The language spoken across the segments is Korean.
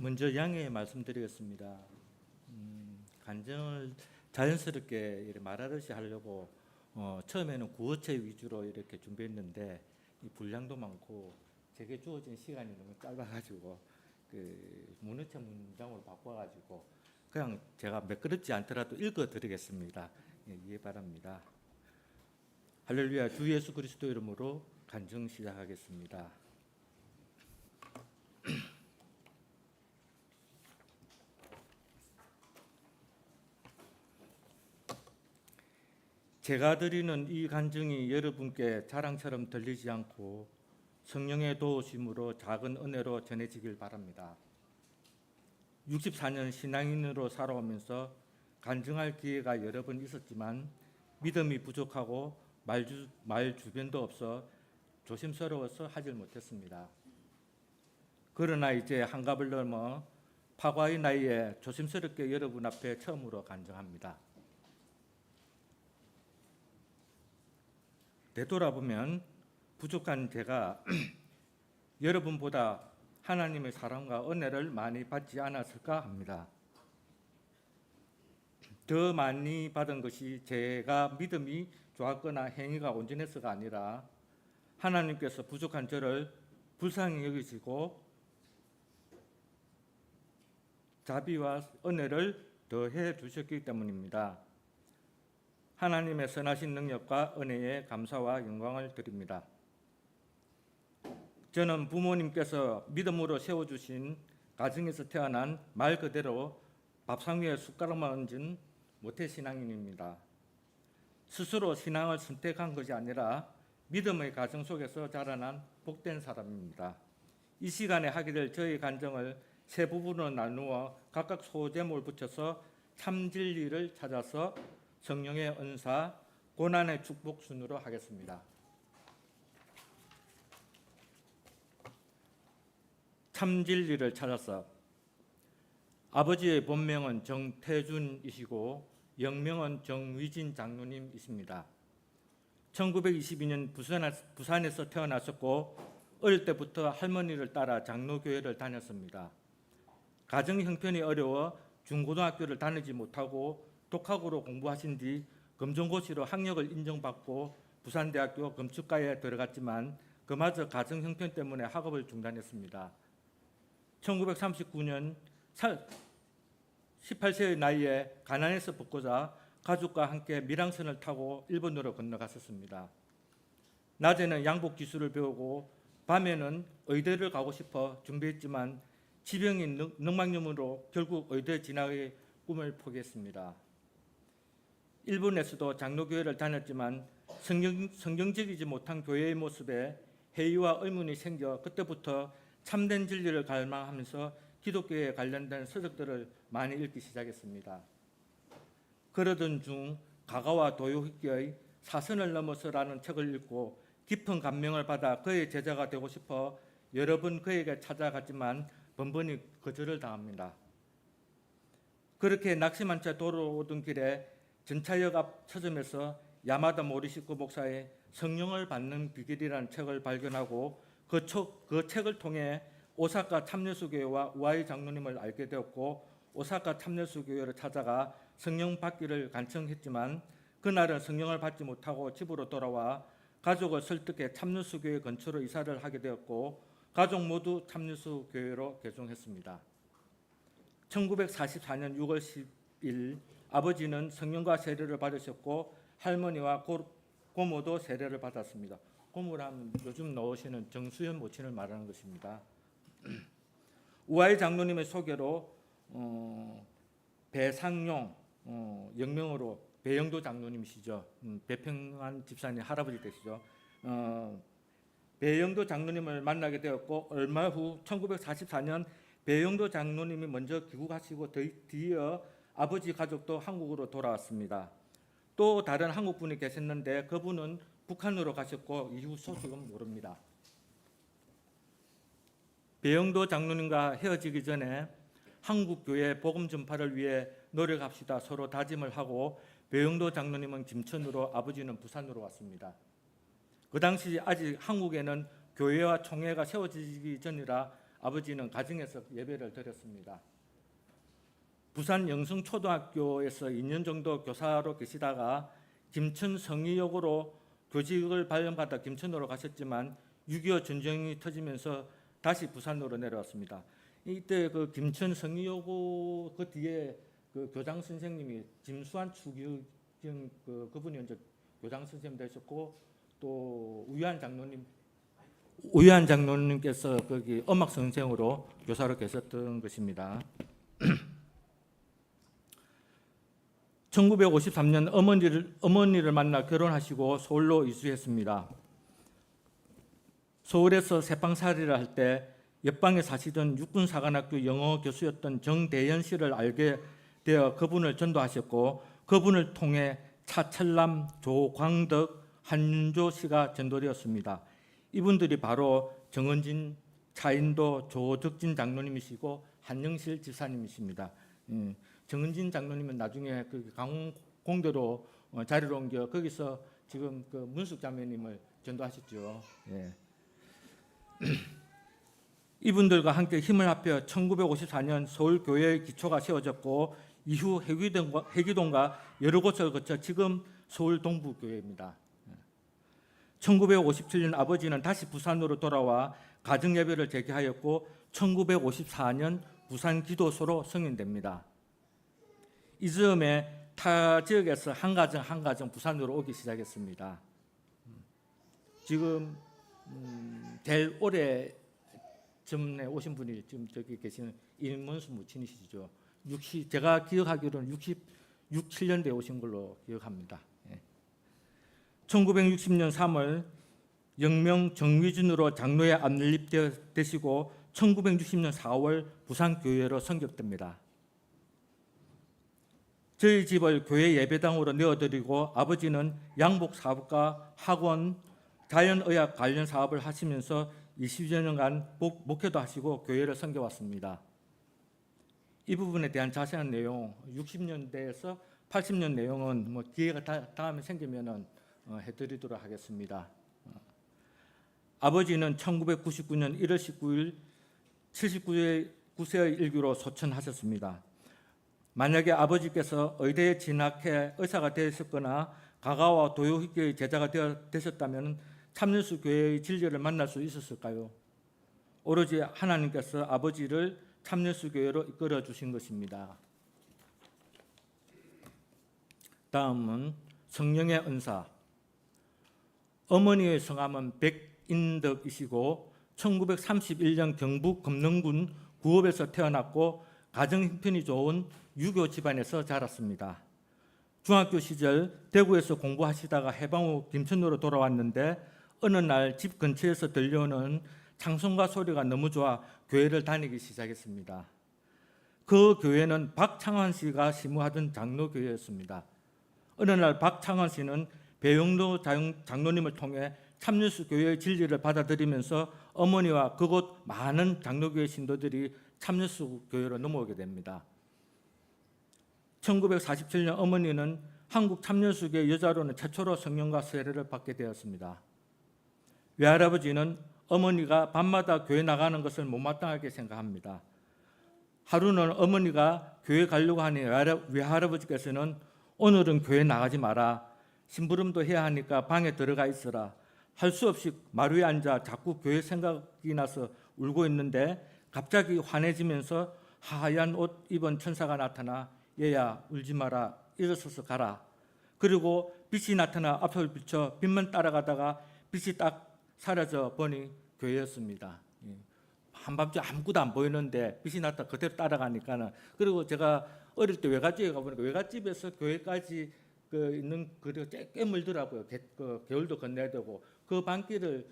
먼저 양해 말씀드리겠습니다. 간증을 자연스럽게 이렇게 말하듯이 하려고 처음에는 구어체 위주로 이렇게 준비했는데 이 분량도 많고 제게 주어진 시간이 너무 짧아가지고 그 문어체 문장으로 바꿔가지고 그냥 제가 매끄럽지 않더라도 읽어드리겠습니다. 예, 이해 바랍니다. 할렐루야. 주 예수 그리스도 이름으로 간증 시작하겠습니다. 제가 드리는 이 간증이 여러분께 자랑처럼 들리지 않고 성령의 도우심으로 작은 은혜로 전해지길 바랍니다. 64년 신앙인으로 살아오면서 간증할 기회가 여러 번 있었지만 믿음이 부족하고 말 주변도 없어 조심스러워서 하질 못했습니다. 그러나 이제 한갑을 넘어 파과의 나이에 조심스럽게 여러분 앞에 처음으로 간증합니다. 되돌아보면 부족한 제가 여러분보다 하나님의 사랑과 은혜를 많이 받지 않았을까 합니다. 더 많이 받은 것이 제가 믿음이 좋았거나 행위가 온전해서가 아니라 하나님께서 부족한 저를 불쌍히 여기시고 자비와 은혜를 더해 주셨기 때문입니다. 하나님의 선하신 능력과 은혜에 감사와 영광을 드립니다. 저는 부모님께서 믿음으로 세워주신 가정에서 태어난 말 그대로 밥상 위에 숟가락만 얹은 모태신앙인입니다. 스스로 신앙을 선택한 것이 아니라 믿음의 가정 속에서 자라난 복된 사람입니다. 이 시간에 하게 될 저의 간증을 세 부분으로 나누어 각각 소제목을 붙여서 참 진리를 찾아서 성령의 은사, 고난의 축복 순으로 하겠습니다. 참 진리를 찾아서 아버지의 본명은 정태준이시고 영명은 정위진 장로님이십니다. 1922년 부산에서 태어나셨고 어릴 때부터 할머니를 따라 장로교회를 다녔습니다. 가정 형편이 어려워 중고등학교를 다니지 못하고 독학으로 공부하신 뒤 검정고시로 학력을 인정받고 부산대학교 건축과에 들어갔지만 그마저 가정 형편 때문에 학업을 중단했습니다. 1939년 18세의 나이에 가난에서 벗고자 가족과 함께 밀항선을 타고 일본으로 건너갔었습니다. 낮에는 양복 기술을 배우고 밤에는 의대를 가고 싶어 준비했지만 지병인 늑막염으로 결국 의대 진학의 꿈을 포기했습니다. 일본에서도 장로교회를 다녔지만 성경적이지 못한 교회의 모습에 회의와 의문이 생겨 그때부터 참된 진리를 갈망하면서 기독교에 관련된 서적들을 많이 읽기 시작했습니다. 그러던 중 가가와 도요히키의 사선을 넘어서라는 책을 읽고 깊은 감명을 받아 그의 제자가 되고 싶어 여러 번 그에게 찾아갔지만 번번이 거절을 당합니다. 그렇게 낙심한 채 돌아오던 길에 전차역 앞 서점에서 야마다 모리시코 목사의 성령을 받는 비결이라는 책을 발견하고 그 책을 통해 오사카 참여수교회와 우아이 장로님을 알게 되었고 오사카 참여수교회를 찾아가 성령 받기를 간청했지만 그날은 성령을 받지 못하고 집으로 돌아와 가족을 설득해 참여수교회 근처로 이사를 하게 되었고 가족 모두 참여수교회로 개종했습니다. 1944년 6월 10일 아버지는 성령과 세례를 받으셨고 할머니와 고모도 세례를 받았습니다. 고모라면 요즘 나오시는 정수현 모친을 말하는 것입니다. 우아이 장로님의 소개로 배상용 영명으로 배영도 장로님이시죠. 배평환 집사님 할아버지 되시죠. 배영도 장로님을 만나게 되었고 얼마 후 1944년 배영도 장로님이 먼저 귀국하시고 뒤이어 아버지 가족도 한국으로 돌아왔습니다. 또 다른 한국분이 계셨는데 그분은 북한으로 가셨고 이후 소식은 모릅니다. 배영도 장로님과 헤어지기 전에 한국교회 복음 전파를 위해 노력합시다 서로 다짐을 하고 배영도 장로님은 김천으로 아버지는 부산으로 왔습니다. 그 당시 아직 한국에는 교회와 총회가 세워지기 전이라 아버지는 가정에서 예배를 드렸습니다. 부산 영성초등학교에서 2년 정도 교사로 계시다가 김천 성의역으로 교직을 발령받아 김천으로 가셨지만 6.25 전쟁이 터지면서 다시 부산으로 내려왔습니다. 이때 그 김천 성의여고 그 뒤에 그 교장 선생님이 김수환 추기경 그분이 이제 교장 선생님 되셨고 또 우유한 장로님께서 거기 음악 선생으로 교사로 계셨던 것입니다. 1953년 어머니를 만나 결혼하시고 서울로 이주했습니다. 서울에서 새방살이를 할 때 옆방에 사시던 육군사관학교 영어 교수였던 정대현 씨를 알게 되어 그분을 전도하셨고 그분을 통해 차철남, 조광덕, 한윤조 씨가 전도되었습니다. 이분들이 바로 정은진, 차인도, 조덕진 장로님이시고 한영실 지사님이십니다. 정은진 장로님은 나중에 그 강원공대로 자리를 옮겨 거기서 지금 그 문숙 자매님을 전도하셨죠. 예. 이분들과 함께 힘을 합해 1954년 서울교회의 기초가 세워졌고 이후 해기동과 여러 곳을 거쳐 지금 서울 동부교회입니다. 1957년 아버지는 다시 부산으로 돌아와 가정예배를 재개하였고 1954년 부산 기도소로 승인됩니다. 이 즈음에 타 지역에서 한 가정 부산으로 오기 시작했습니다. 지금 제일 오래 전에 오신 분이 지금 저기 계시는 임문수 무친이시죠. 제가 기억하기로는 66, 7년대에 오신 걸로 기억합니다. 1960년 3월 영명 정위준으로 장로에 안립되시고 1960년 4월 부산교회로 선격됩니다. 저희 집을 교회 예배당으로 내어드리고 아버지는 양복사업과 학원, 자연의학 관련 사업을 하시면서 20여 년간 목회도 하시고 교회를 섬겨왔습니다. 이 부분에 대한 자세한 내용 60년대에서 80년 내용은 뭐 기회가 다음에 생기면은 해드리도록 하겠습니다. 아버지는 1999년 1월 19일 79세의 일기로 소천하셨습니다. 만약에 아버지께서 의대에 진학해 의사가 되셨거나 가가와 도요히교의 제자가 되셨다면 참여수 교회의 진리를 만날 수 있었을까요? 오로지 하나님께서 아버지를 참여수 교회로 이끌어 주신 것입니다. 다음은 성령의 은사. 어머니의 성함은 백인덕이시고 1931년 경북 금능군 구읍에서 태어났고 가정 형편이 좋은 유교 집안에서 자랐습니다. 중학교 시절 대구에서 공부하시다가 해방 후 김천으로 돌아왔는데 어느 날 집 근처에서 들려오는 찬송가 소리가 너무 좋아 교회를 다니기 시작했습니다. 그 교회는 박창환 씨가 시무하던 장로교회였습니다. 어느 날 박창환 씨는 배영로 장로님을 통해 참여수 교회의 진리를 받아들이면서 어머니와 그곳 많은 장로교회 신도들이 참여수 교회로 넘어오게 됩니다. 1947년 어머니는 한국 참여수교회 여자로는 최초로 성령과 세례를 받게 되었습니다. 외할아버지는 어머니가 밤마다 교회 나가는 것을 못마땅하게 생각합니다. 하루는 어머니가 교회 가려고 하니 외할아버지께서는 오늘은 교회 나가지 마라. 심부름도 해야 하니까 방에 들어가 있어라. 할 수 없이 마루에 앉아 자꾸 교회 생각이 나서 울고 있는데 갑자기 환해지면서 하얀 옷 입은 천사가 나타나 얘야 울지 마라. 일어서서 가라. 그리고 빛이 나타나 앞을 비춰 빛만 따라가다가 빛이 딱 사라져 보니 교회였습니다. 한밤중 아무것도 안 보이는데 빛이 나타 그대로 따라가니까는. 그리고 제가 어릴 때 외갓집에 가보니까 외갓집에서 교회까지 있는 거리가 꽤 멀더라고요. 겨울도 건너야 되고 그 밤길을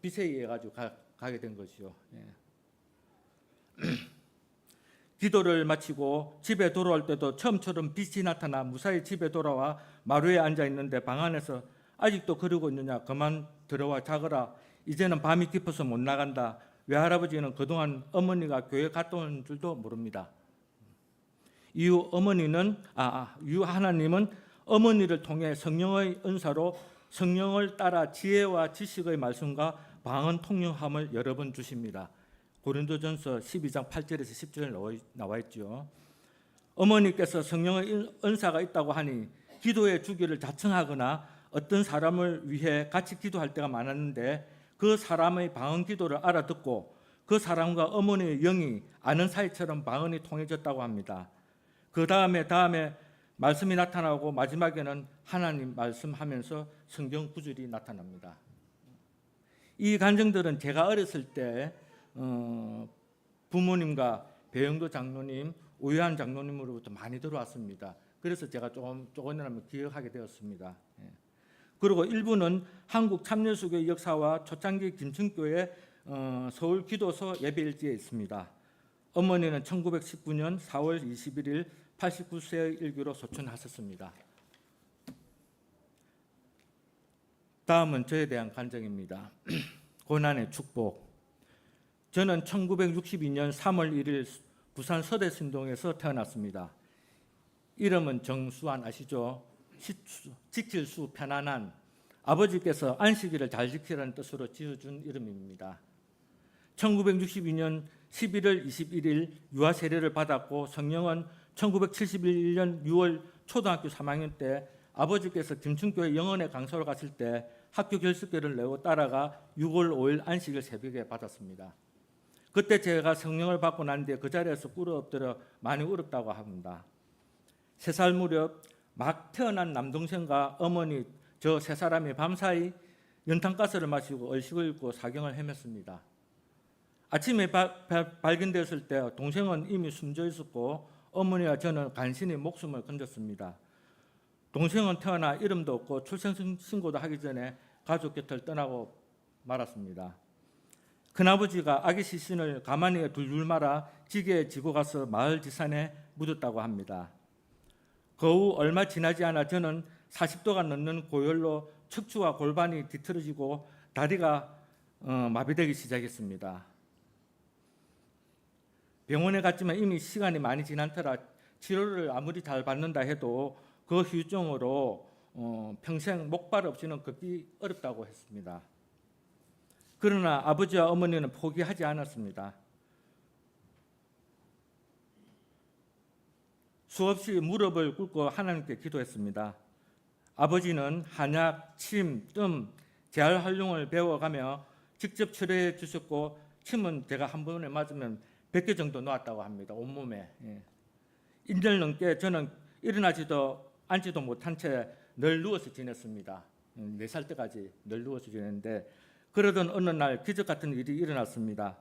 빛에 의해 가지고 가게 된 것이요. 기도를 마치고 집에 돌아올 때도 처음처럼 빛이 나타나 무사히 집에 돌아와 마루에 앉아 있는데 방 안에서 아직도 그러고 있느냐, 그만 들어와 자거라. 이제는 밤이 깊어서 못 나간다. 외할아버지는 그동안 어머니가 교회 갔다 온 줄도 모릅니다. 이후 하나님은 어머니를 통해 성령의 은사로 성령을 따라 지혜와 지식의 말씀과 방언 통용함을 여러 번 주십니다. 고린도전서 12장 8절에서 10절에 나와 있죠. 어머니께서 성령의 은사가 있다고 하니 기도의 주기를 자청하거나 어떤 사람을 위해 같이 기도할 때가 많았는데 그 사람의 방언 기도를 알아듣고 그 사람과 어머니의 영이 아는 사이처럼 방언이 통해졌다고 합니다. 그 다음에 말씀이 나타나고 마지막에는 하나님 말씀하면서 성경 구절이 나타납니다. 이 간증들은 제가 어렸을 때 부모님과 배영도 장로님, 오유한 장로님으로부터 많이 들어왔습니다. 그래서 제가 조금이나마 기억하게 되었습니다. 그리고 일부는 한국 참여수교 역사와 초창기 김천교회 서울 기도소 예배일지에 있습니다. 어머니는 1919년 4월 21일 89세의 일기로 소천하셨습니다. 다음은 저에 대한 간증입니다. 고난의 축복. 저는 1962년 3월 1일 부산 서대신동에서 태어났습니다. 이름은 정수환 아시죠? 지킬수 편안한, 아버지께서 안식일을 잘 지키라는 뜻으로 지어준 이름입니다. 1962년 11월 21일 유아 세례를 받았고 성령은 1971년 6월 초등학교 3학년 때 아버지께서 김천교회 영언의 강사로 갔을 때 학교 결석기를 내고 따라가 6월 5일 안식일 새벽에 받았습니다. 그때 제가 성령을 받고 난 뒤에 그 자리에서 꿇어 엎드려 많이 울었다고 합니다. 3살 무렵 막 태어난 남동생과 어머니 저 세 사람이 밤사이 연탄가스를 마시고 얼식을 입고 사경을 헤맸습니다. 아침에 발견되었을 때 동생은 이미 숨져 있었고 어머니와 저는 간신히 목숨을 건졌습니다. 동생은 태어나 이름도 없고 출생신고도 하기 전에 가족 곁을 떠나고 말았습니다. 큰아버지가 아기 시신을 가마니에 둘둘 말아 지게에 지고 가서 마을 지산에 묻었다고 합니다. 그 후 얼마 지나지 않아 저는 40도가 넘는 고열로 척추와 골반이 뒤틀어지고 다리가 마비되기 시작했습니다. 병원에 갔지만 이미 시간이 많이 지난 터라 치료를 아무리 잘 받는다 해도 그 후유증으로 평생 목발 없이는 걷기 어렵다고 했습니다. 그러나 아버지와 어머니는 포기하지 않았습니다. 수없이 무릎을 꿇고 하나님께 기도했습니다. 아버지는 한약, 침, 뜸, 재활활용을 배워가며 직접 치료해 주셨고 침은 제가 한 번에 맞으면 100개 정도 놓았다고 합니다. 온몸에. 1년 넘게 저는 일어나지도 앉지도 못한 채 늘 누워서 지냈습니다. 4살 때까지 늘 누워서 지냈는데 그러던 어느 날 기적 같은 일이 일어났습니다.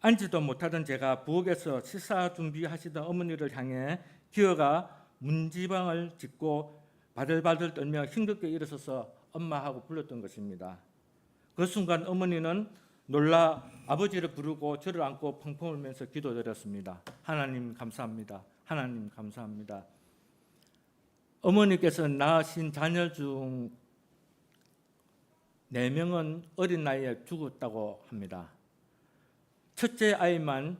앉지도 못하던 제가 부엌에서 식사 준비하시던 어머니를 향해 기어가 문지방을 짚고 바들바들 떨며 힘겹게 일어서서 엄마하고 불렀던 것입니다. 그 순간 어머니는 놀라 아버지를 부르고 저를 안고 펑펑 울면서 기도드렸습니다. 하나님 감사합니다. 하나님 감사합니다. 어머니께서 낳으신 자녀 중 4명은 어린 나이에 죽었다고 합니다. 첫째 아이만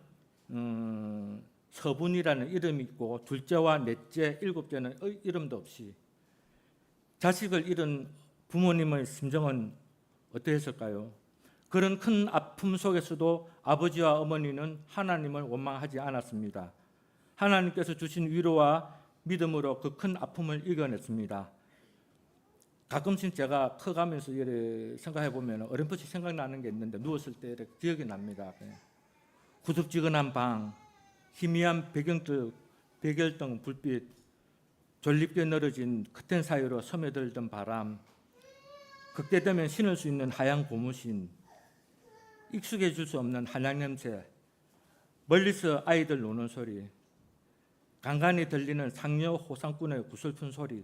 서분이라는 이름이 있고 둘째와 넷째, 7째는 이름도 없이 자식을 잃은 부모님의 심정은 어떠했을까요? 그런 큰 아픔 속에서도 아버지와 어머니는 하나님을 원망하지 않았습니다. 하나님께서 주신 위로와 믿음으로 그 큰 아픔을 이겨냈습니다. 가끔씩 제가 커가면서 생각해 보면 어렴풋이 생각나는 게 있는데 누웠을 때 기억이 납니다. 구석지근한 방, 희미한 백열등 불빛, 졸립게 늘어진 커튼 사이로 스며들던 바람, 그때 되면 신을 수 있는 하얀 고무신, 익숙해질 수 없는 한약 냄새, 멀리서 아이들 노는 소리, 간간히 들리는 상여 호상꾼의 구슬픈 소리,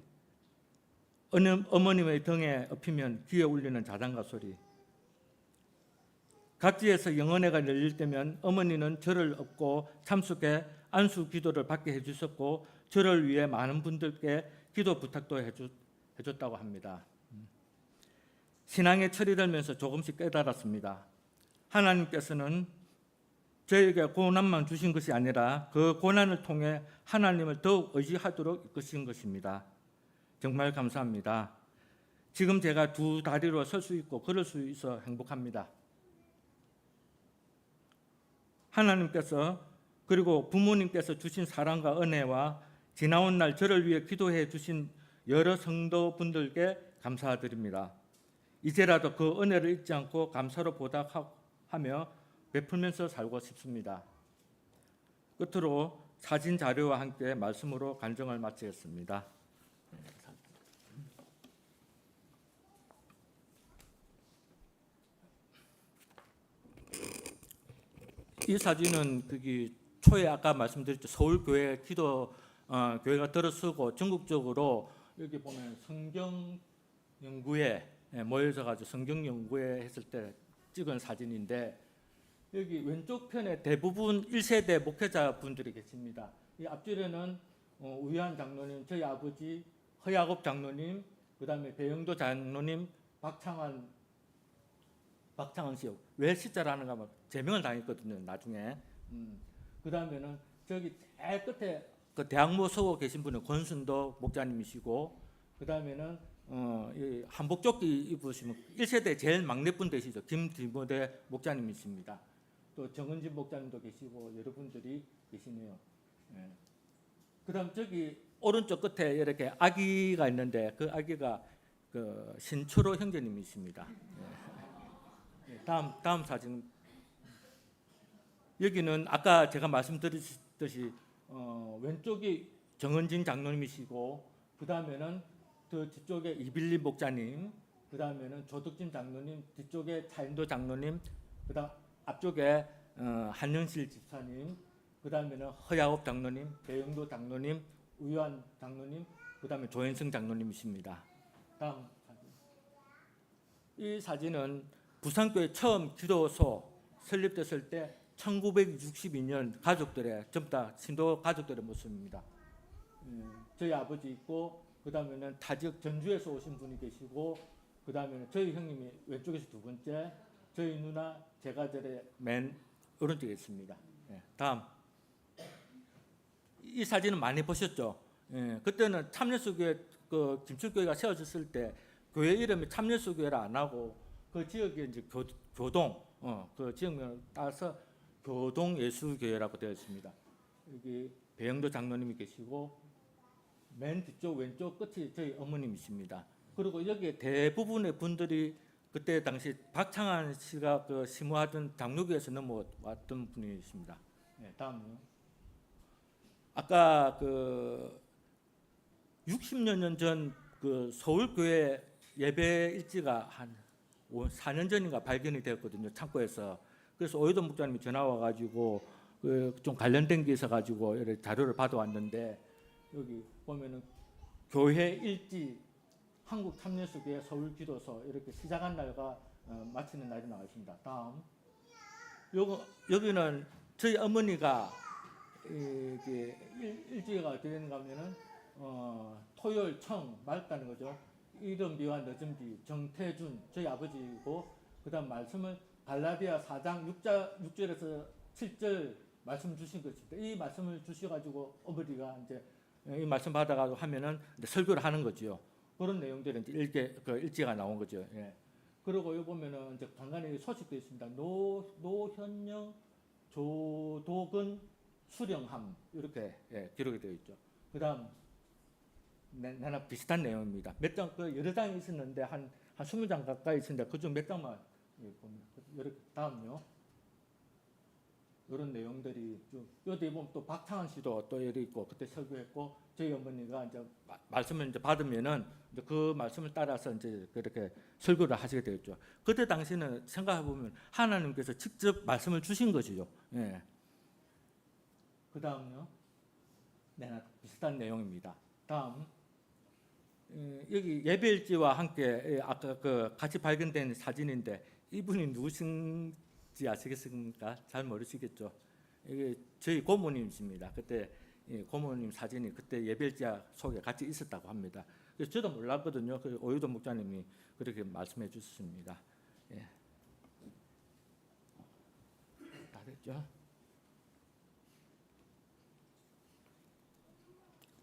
어머님의 등에 엎이면 귀에 울리는 자장가 소리. 각지에서 영언회가 열릴 때면 어머니는 저를 업고 참석해 안수 기도를 받게 해주셨고 저를 위해 많은 분들께 기도 부탁도 해줬다고 합니다. 신앙에 철이 들면서 조금씩 깨달았습니다. 하나님께서는 저에게 고난만 주신 것이 아니라 그 고난을 통해 하나님을 더욱 의지하도록 이끄신 것입니다. 정말 감사합니다. 지금 제가 두 다리로 설 수 있고 걸을 수 있어 행복합니다. 하나님께서 그리고 부모님께서 주신 사랑과 은혜와 지나온 날 저를 위해 기도해 주신 여러 성도분들께 감사드립니다. 이제라도 그 은혜를 잊지 않고 감사로 보답하며 베풀면서 살고 싶습니다. 끝으로 사진 자료와 함께 말씀으로 간증을 마치겠습니다. 이 사진은 거기 초에 아까 말씀드렸죠. 서울교회 교회가 들어서고 전국적으로 여기 보면 성경 연구회 모여서 가지고 성경 연구회 했을 때 찍은 사진인데 여기 왼쪽 편에 대부분 1세대 목회자분들이 계십니다. 이 앞줄에는 우유한 장로님, 저희 아버지 허야곱 장로님, 그다음에 배영도 장로님, 박창환 씨. 왜 시자라는가 하면 제명을 당했거든요. 나중에. 그다음에는 저기 제일 끝에 그 대학모 서고 계신 분은 권순도 목자님이시고, 그다음에는 한복조끼 입으시면 1세대 제일 막내분 되시죠. 김디모데 목자님이십니다. 또 정은진 목자님도 계시고 여러분들이 계시네요. 예. 그다음 저기 오른쪽 끝에 이렇게 아기가 있는데 그 아기가 그 신초로 형제님이십니다. 예. 다음 사진. 여기는 아까 제가 말씀드렸듯이 왼쪽이 정은진 장로님이시고, 그 다음에는 그 뒤쪽에 이빌리 목자님, 그 다음에는 조덕진 장로님, 뒤쪽에 차인도 장로님, 그다음 앞쪽에 한영실 집사님, 그 다음에는 허야옥 장로님, 배영도 장로님, 우유한 장로님, 그 다음에 조현승 장로님이십니다. 다음 사진. 이 사진은 부산교회 처음 기도소 설립됐을 때 1962년 가족들의 전부 다 신도 가족들의 모습입니다. 저희 아버지 있고, 그 다음에는 타지역 전주에서 오신 분이 계시고, 그 다음에는 저희 형님이 왼쪽에서 두 번째, 저희 누나 제가 저의 맨 오른쪽에 있습니다. 다음. 이 사진은 많이 보셨죠? 그때는 참여수교회 그 김출교회가 세워졌을 때 교회 이름이 참여수교회라 안 하고 그 지역에 이제 교동 그 지역명을 따서 교동 예수교회라고 되어 있습니다. 여기 배영도 장로님이 계시고 맨 뒤쪽 왼쪽 끝이 저희 어머님이십니다. 그리고 여기에 대부분의 분들이 그때 당시 박창환 씨가 그 심호하던 장로교에서 넘어왔던 분이십니다. 다음요. 아까 그 60여 년 전 그 서울교회 예배 일지가 한 4년 전인가 발견이 되었거든요. 창고에서. 그래서 오해도 목사님이 전화 와가지고 좀 관련된 게 있어가지고 이렇게 자료를 받아왔는데, 여기 보면은 교회 일지 한국 참여수교회 서울기도소 이렇게 시작한 날과 마치는 날이 나와 있습니다. 다음. 여기는 저희 어머니가 이게 일지가 어떻게 되는가 하면은 토요일 청 맑다는 거죠. 이른 비와 늦은 비 정태준 저희 아버지고, 그다음 말씀을 갈라디아 4장 6절에서 7절 말씀 주신 것입니다. 이 말씀을 주셔가지고 어머니가 이제 이 말씀 받아가지고 하면은 이제 설교를 하는 거죠. 그런 내용들은 이제 일지가 나온 거죠. 예. 그리고 여기 보면은 이제 간간히 소식도 있습니다. 노현영, 조도근, 수령함 이렇게 기록이 되어 있죠. 그다음 나나 비슷한 내용입니다. 몇 장 여러 장이 있었는데 한 20장 가까이 있었는데 그중 몇 장만 보면 이렇게. 다음요. 이런 내용들이 좀 여기 보면 또 박창환 씨도 또 여기 있고 그때 설교했고, 저희 어머니가 이제 말씀을 이제 받으면은 이제 그 말씀을 따라서 이제 그렇게 설교를 하시게 되었죠. 그때 당시는 생각해 보면 하나님께서 직접 말씀을 주신 것이죠. 예. 그 다음요. 네, 비슷한 내용입니다. 다음. 여기 예배일지와 함께 아까 그 같이 발견된 사진인데 이분이 누구신지 아시겠습니까? 잘 모르시겠죠. 이게 저희 고모님이십니다. 그때 고모님 사진이 그때 예배일지 속에 같이 있었다고 합니다. 그래서 저도 몰랐거든요. 그 오유도 목사님이 그렇게 말씀해 주셨습니다. 예. 다 됐죠?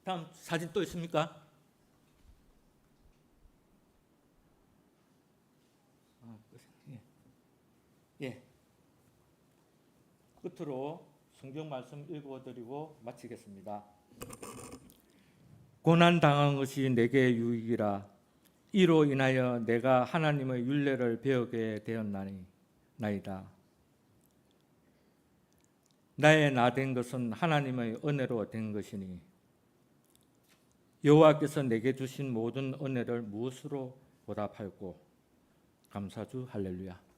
다음 사진 또 있습니까? 예. 끝으로 끝으로 성경 말씀 읽어드리고 마치겠습니다. 고난 당한 것이 내게 유익이라. 이로 인하여 내가 하나님의 율례를 배우게 되었나이다. 나의 나 된 것은 하나님의 은혜로 된 것이니 여호와께서 내게 주신 모든 은혜를 무엇으로 보답할꼬. 감사주 할렐루야.